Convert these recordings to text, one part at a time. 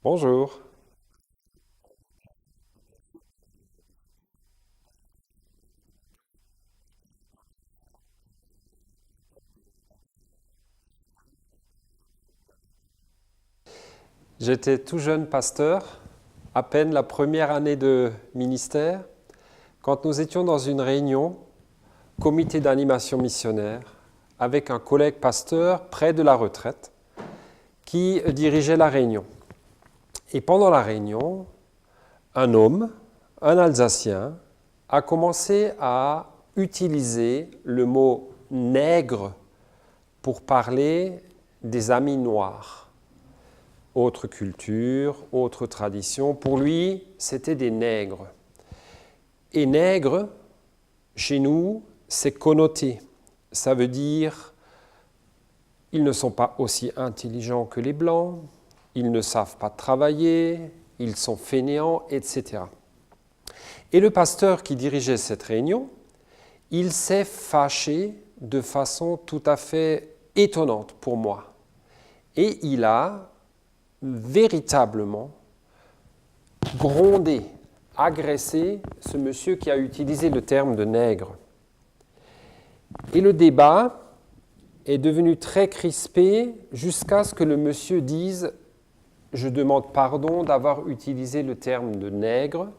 Bonjour. J'étais tout jeune pasteur, à peine la première année de ministère, quand nous étions dans une réunion, comité d'animation missionnaire, avec un collègue pasteur près de la retraite, qui dirigeait la réunion. Et pendant la réunion, un homme, un Alsacien, a commencé à utiliser le mot « nègre » pour parler des amis noirs. Autre culture, autre tradition. Pour lui, c'était des nègres. Et nègre, chez nous, c'est connoté. Ça veut dire ils ne sont pas aussi intelligents que les Blancs, ils ne savent pas travailler, ils sont fainéants, etc. Et le pasteur qui dirigeait cette réunion, il s'est fâché de façon tout à fait étonnante pour moi. Et il a véritablement grondé, agressé ce monsieur qui a utilisé le terme de nègre. Et le débat est devenu très crispé jusqu'à ce que le monsieur dise « Je demande pardon d'avoir utilisé le terme de nègre,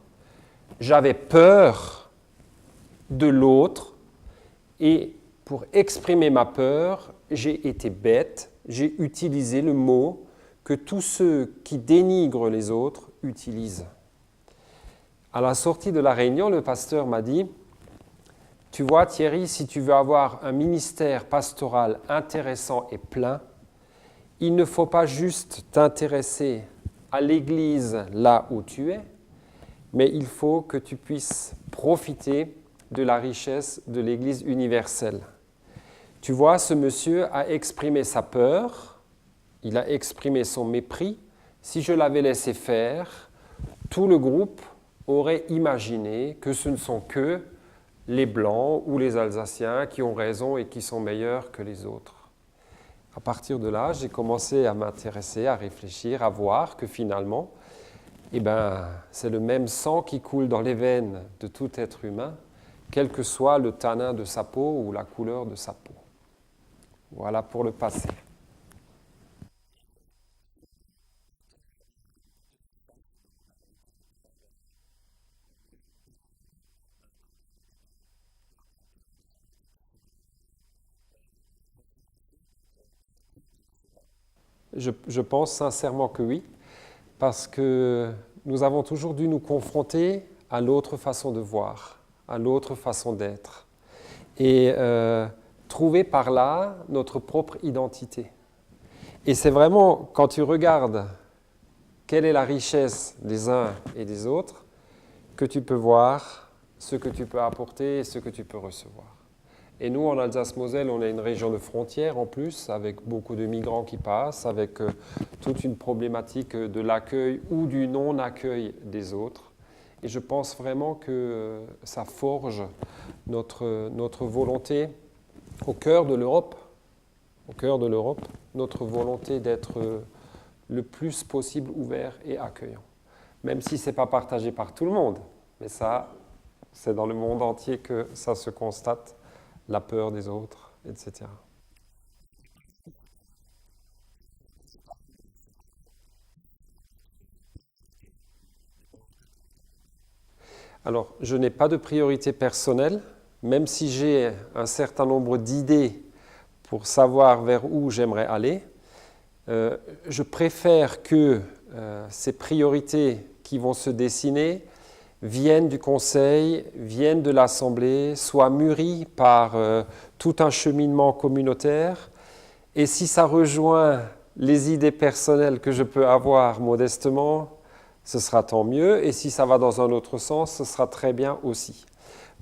j'avais peur de l'autre et pour exprimer ma peur, j'ai été bête, j'ai utilisé le mot que tous ceux qui dénigrent les autres utilisent. » À la sortie de la réunion, le pasteur m'a dit « Tu vois Thierry, si tu veux avoir un ministère pastoral intéressant et plein, il ne faut pas juste t'intéresser à l'Église là où tu es, mais il faut que tu puisses profiter de la richesse de l'Église universelle. Tu vois, ce monsieur a exprimé sa peur, il a exprimé son mépris. Si je l'avais laissé faire, tout le groupe aurait imaginé que ce ne sont que les Blancs ou les Alsaciens qui ont raison et qui sont meilleurs que les autres. » À partir de là, j'ai commencé à m'intéresser, à réfléchir, à voir que finalement, c'est le même sang qui coule dans les veines de tout être humain, quel que soit le tanin de sa peau ou la couleur de sa peau. Voilà pour le passé. Je pense sincèrement que oui, parce que nous avons toujours dû nous confronter à l'autre façon de voir, à l'autre façon d'être, et trouver par là notre propre identité. Et c'est vraiment, quand tu regardes quelle est la richesse des uns et des autres, que tu peux voir ce que tu peux apporter et ce que tu peux recevoir. Et nous, en Alsace-Moselle, on est une région de frontière en plus, avec beaucoup de migrants qui passent, avec toute une problématique de l'accueil ou du non-accueil des autres. Et je pense vraiment que ça forge notre volonté au cœur de l'Europe, notre volonté d'être le plus possible ouvert et accueillant. Même si ce n'est pas partagé par tout le monde, mais ça, c'est dans le monde entier que ça se constate. La peur des autres, etc. Alors, je n'ai pas de priorité personnelle, même si j'ai un certain nombre d'idées pour savoir vers où j'aimerais aller. Je préfère que ces priorités qui vont se dessiner viennent du Conseil, viennent de l'Assemblée, soient mûries par tout un cheminement communautaire. Et si ça rejoint les idées personnelles que je peux avoir modestement, ce sera tant mieux. Et si ça va dans un autre sens, ce sera très bien aussi.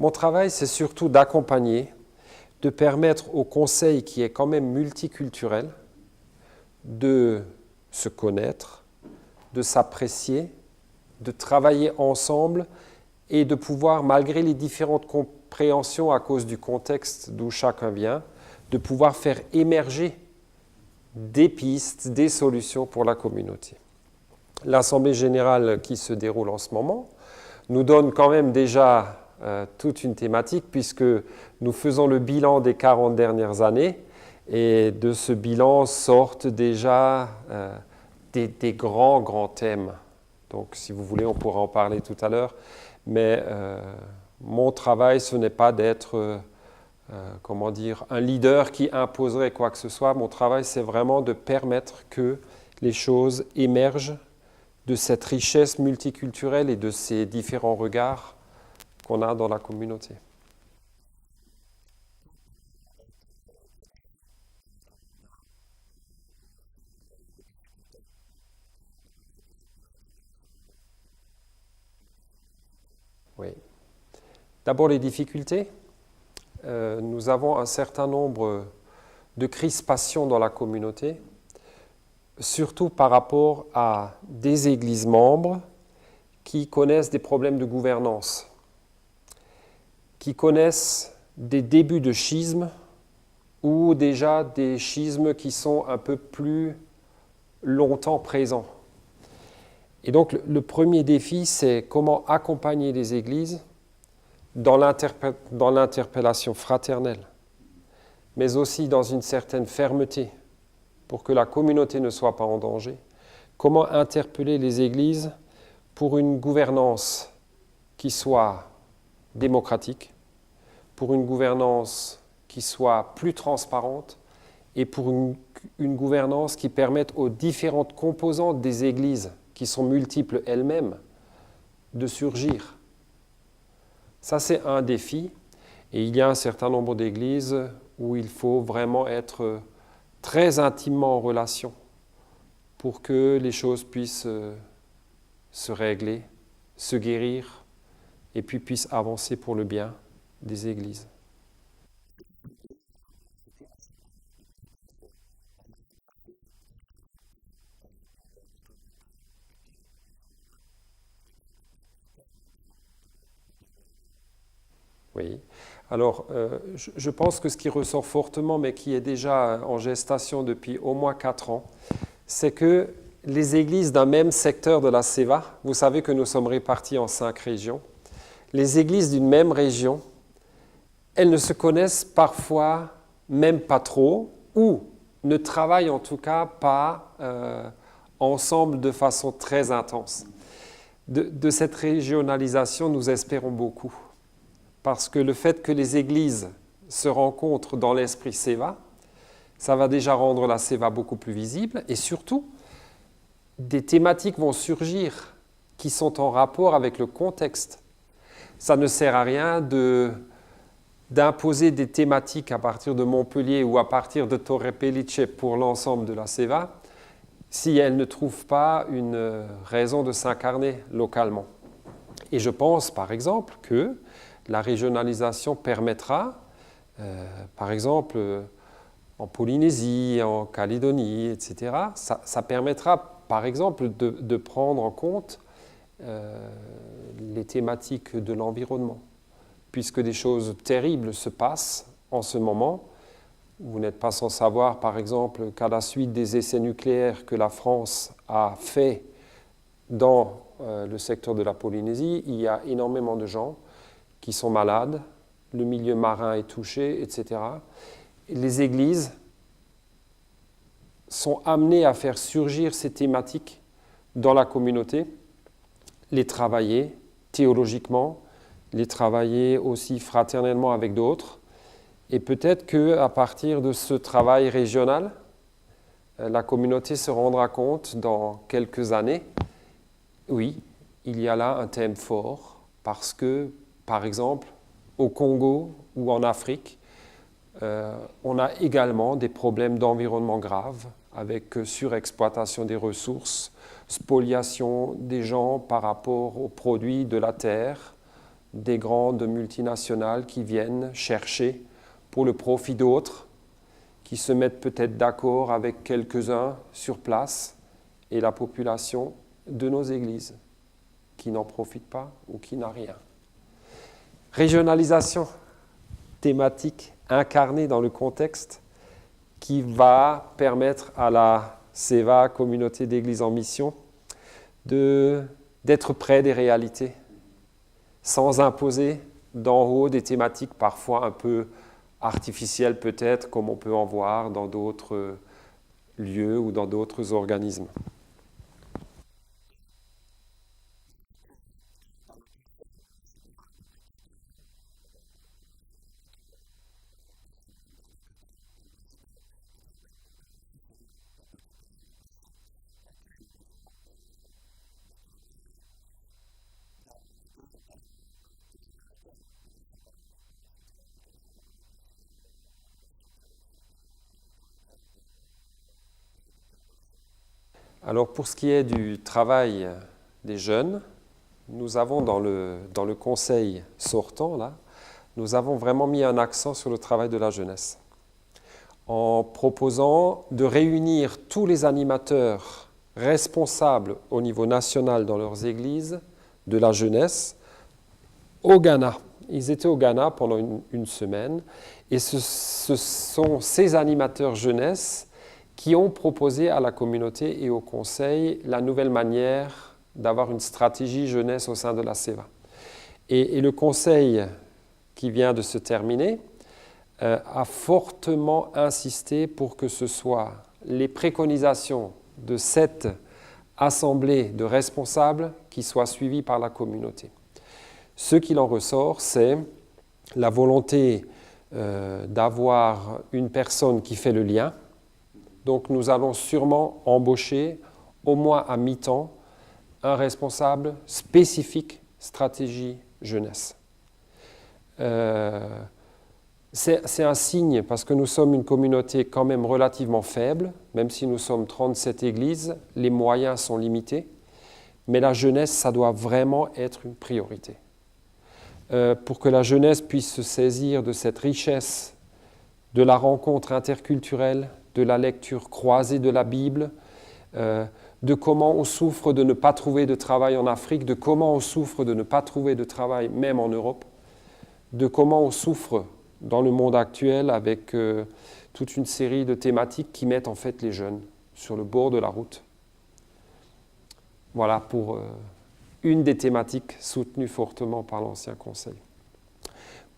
Mon travail, c'est surtout d'accompagner, de permettre au conseil qui est quand même multiculturel de se connaître, de s'apprécier, de travailler ensemble et de pouvoir, malgré les différentes compréhensions à cause du contexte d'où chacun vient, de pouvoir faire émerger des pistes, des solutions pour la communauté. L'Assemblée générale qui se déroule en ce moment nous donne quand même déjà toute une thématique puisque nous faisons le bilan des 40 dernières années et de ce bilan sortent déjà des grands thèmes. Donc si vous voulez, on pourra en parler tout à l'heure, mais mon travail, ce n'est pas d'être un leader qui imposerait quoi que ce soit. Mon travail, c'est vraiment de permettre que les choses émergent de cette richesse multiculturelle et de ces différents regards qu'on a dans la communauté. Oui. D'abord les difficultés. Nous avons un certain nombre de crispations dans la communauté, surtout par rapport à des églises membres qui connaissent des problèmes de gouvernance, qui connaissent des débuts de schismes ou déjà des schismes qui sont un peu plus longtemps présents. Et donc le premier défi, c'est comment accompagner les églises dans l'interpellation fraternelle, mais aussi dans une certaine fermeté pour que la communauté ne soit pas en danger. Comment interpeller les églises pour une gouvernance qui soit démocratique, pour une gouvernance qui soit plus transparente et pour une gouvernance qui permette aux différentes composantes des églises, qui sont multiples elles-mêmes, de surgir. Ça, c'est un défi. Et il y a un certain nombre d'églises où il faut vraiment être très intimement en relation pour que les choses puissent se régler, se guérir et puis puissent avancer pour le bien des églises. Oui. Alors, je pense que ce qui ressort fortement, mais qui est déjà en gestation depuis au moins 4 ans, c'est que les églises d'un même secteur de la CEVA, vous savez que nous sommes répartis en 5 régions, les églises d'une même région, elles ne se connaissent parfois même pas trop, ou ne travaillent en tout cas pas ensemble de façon très intense. De cette régionalisation, nous espérons beaucoup. Parce que le fait que les églises se rencontrent dans l'esprit CEVA, ça va déjà rendre la CEVA beaucoup plus visible et surtout, des thématiques vont surgir qui sont en rapport avec le contexte. Ça ne sert à rien d'imposer des thématiques à partir de Montpellier ou à partir de Torre Pellice pour l'ensemble de la CEVA si elles ne trouvent pas une raison de s'incarner localement. Et je pense par exemple que la régionalisation permettra, par exemple, en Polynésie, en Calédonie, etc., ça permettra, par exemple, de prendre en compte les thématiques de l'environnement, puisque des choses terribles se passent en ce moment. Vous n'êtes pas sans savoir, par exemple, qu'à la suite des essais nucléaires que la France a fait dans le secteur de la Polynésie, il y a énormément de gens qui sont malades, le milieu marin est touché, etc. Et les églises sont amenées à faire surgir ces thématiques dans la communauté, les travailler théologiquement, les travailler aussi fraternellement avec d'autres. Et peut-être qu'à partir de ce travail régional, la communauté se rendra compte dans quelques années, oui, il y a là un thème fort, parce que par exemple, au Congo ou en Afrique, on a également des problèmes d'environnement graves avec surexploitation des ressources, spoliation des gens par rapport aux produits de la terre, des grandes multinationales qui viennent chercher pour le profit d'autres, qui se mettent peut-être d'accord avec quelques-uns sur place et la population de nos églises qui n'en profite pas ou qui n'a rien. Régionalisation thématique incarnée dans le contexte qui va permettre à la CEVA, Communauté d'Église en Mission, d'être près des réalités, sans imposer d'en haut des thématiques parfois un peu artificielles peut-être, comme on peut en voir dans d'autres lieux ou dans d'autres organismes. Alors pour ce qui est du travail des jeunes, nous avons dans le conseil sortant, là, nous avons vraiment mis un accent sur le travail de la jeunesse, en proposant de réunir tous les animateurs responsables au niveau national dans leurs églises de la jeunesse au Ghana. Ils étaient au Ghana pendant une semaine et ce sont ces animateurs jeunesse qui ont proposé à la communauté et au conseil la nouvelle manière d'avoir une stratégie jeunesse au sein de la CEVA. Et le conseil qui vient de se terminer a fortement insisté pour que ce soit les préconisations de cette assemblée de responsables qui soient suivies par la communauté. Ce qu'il en ressort, c'est la volonté d'avoir une personne qui fait le lien. Donc nous allons sûrement embaucher, au moins à mi-temps, un responsable spécifique stratégie jeunesse. C'est un signe parce que nous sommes une communauté quand même relativement faible, même si nous sommes 37 églises, les moyens sont limités, mais la jeunesse, ça doit vraiment être une priorité. Pour que la jeunesse puisse se saisir de cette richesse de la rencontre interculturelle, de la lecture croisée de la Bible, de comment on souffre de ne pas trouver de travail en Afrique, de comment on souffre de ne pas trouver de travail même en Europe, de comment on souffre dans le monde actuel avec toute une série de thématiques qui mettent en fait les jeunes sur le bord de la route. Voilà pour une des thématiques soutenues fortement par l'Ancien Conseil.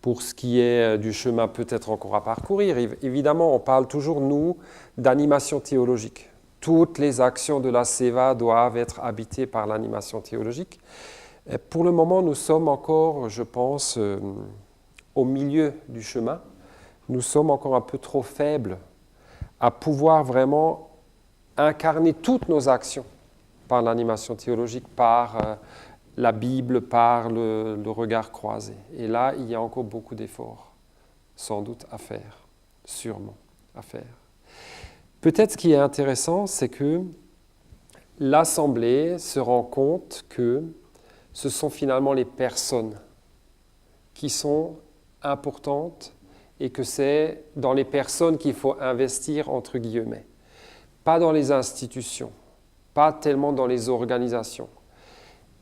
Pour ce qui est du chemin peut-être encore à parcourir, évidemment, on parle toujours, nous, d'animation théologique. Toutes les actions de la CEVA doivent être habitées par l'animation théologique. Et pour le moment, nous sommes encore, je pense, au milieu du chemin. Nous sommes encore un peu trop faibles à pouvoir vraiment incarner toutes nos actions par l'animation théologique, par la Bible, par le regard croisé. Et là, il y a encore beaucoup d'efforts, sans doute, à faire, sûrement à faire. Peut-être ce qui est intéressant, c'est que l'Assemblée se rend compte que ce sont finalement les personnes qui sont importantes et que c'est dans les personnes qu'il faut investir, entre guillemets. Pas dans les institutions, pas tellement dans les organisations,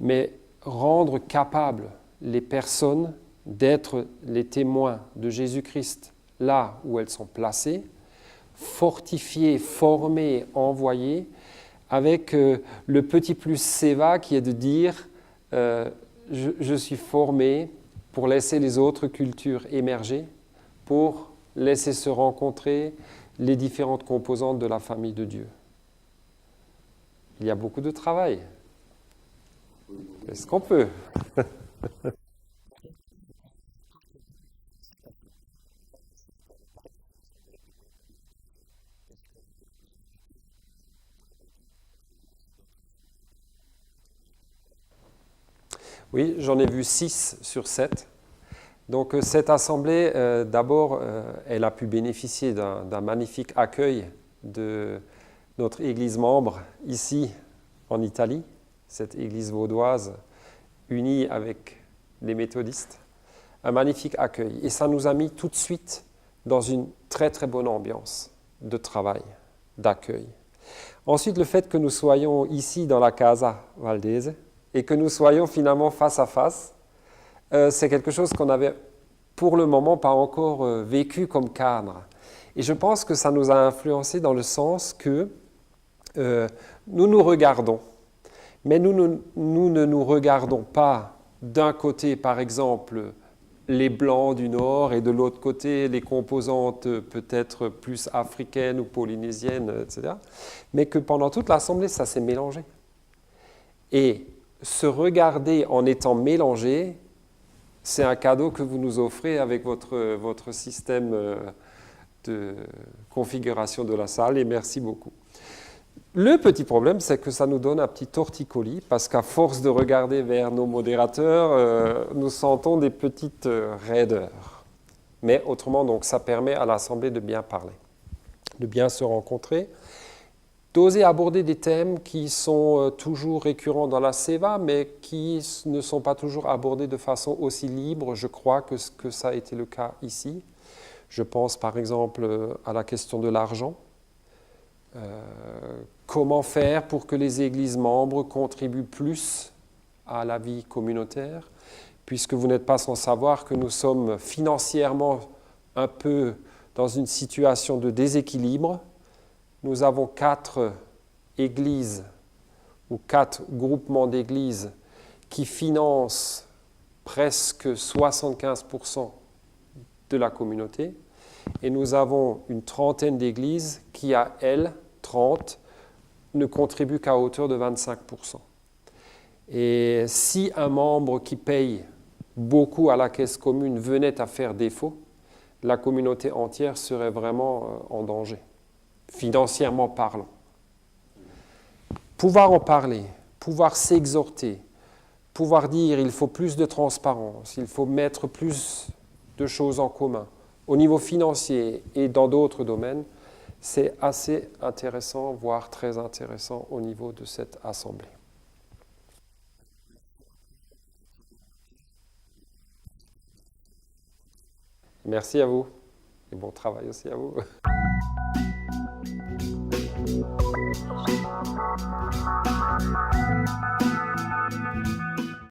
mais rendre capables les personnes d'être les témoins de Jésus-Christ là où elles sont placées, fortifiées, formées, envoyées, avec le petit plus CEVA qui est de dire je suis formé pour laisser les autres cultures émerger, pour laisser se rencontrer les différentes composantes de la famille de Dieu. Il y a beaucoup de travail. Est-ce qu'on peut? Oui, j'en ai vu 6 sur 7. Donc cette assemblée, d'abord, elle a pu bénéficier d'un magnifique accueil de notre église membre ici en Italie, cette église vaudoise unie avec les méthodistes, un magnifique accueil. Et ça nous a mis tout de suite dans une très très bonne ambiance de travail, d'accueil. Ensuite, le fait que nous soyons ici dans la Casa Valdese et que nous soyons finalement face à face, c'est quelque chose qu'on n'avait pour le moment pas encore vécu comme cadre. Et je pense que ça nous a influencé dans le sens que nous nous regardons, mais nous ne nous regardons pas d'un côté, par exemple, les Blancs du Nord et de l'autre côté, les composantes peut-être plus africaines ou polynésiennes, etc. Mais que pendant toute l'Assemblée, ça s'est mélangé. Et se regarder en étant mélangé, c'est un cadeau que vous nous offrez avec votre système de configuration de la salle, et merci beaucoup. Le petit problème, c'est que ça nous donne un petit torticolis, parce qu'à force de regarder vers nos modérateurs, nous sentons des petites raideurs. Mais autrement, donc, ça permet à l'Assemblée de bien parler, de bien se rencontrer, d'oser aborder des thèmes qui sont toujours récurrents dans la SEVA, mais qui ne sont pas toujours abordés de façon aussi libre, je crois, que ça a été le cas ici. Je pense par exemple à la question de l'argent. Comment faire pour que les églises membres contribuent plus à la vie communautaire, puisque vous n'êtes pas sans savoir que nous sommes financièrement un peu dans une situation de déséquilibre. Nous avons 4 églises ou 4 groupements d'églises qui financent presque 75% de la communauté, et nous avons une trentaine d'églises qui, à elles, 30, ne contribuent qu'à hauteur de 25%. Et si un membre qui paye beaucoup à la caisse commune venait à faire défaut, la communauté entière serait vraiment en danger, financièrement parlant. Pouvoir en parler, pouvoir s'exhorter, pouvoir dire il faut plus de transparence, il faut mettre plus de choses en commun, au niveau financier et dans d'autres domaines, c'est assez intéressant, voire très intéressant au niveau de cette assemblée. Merci à vous et bon travail aussi à vous.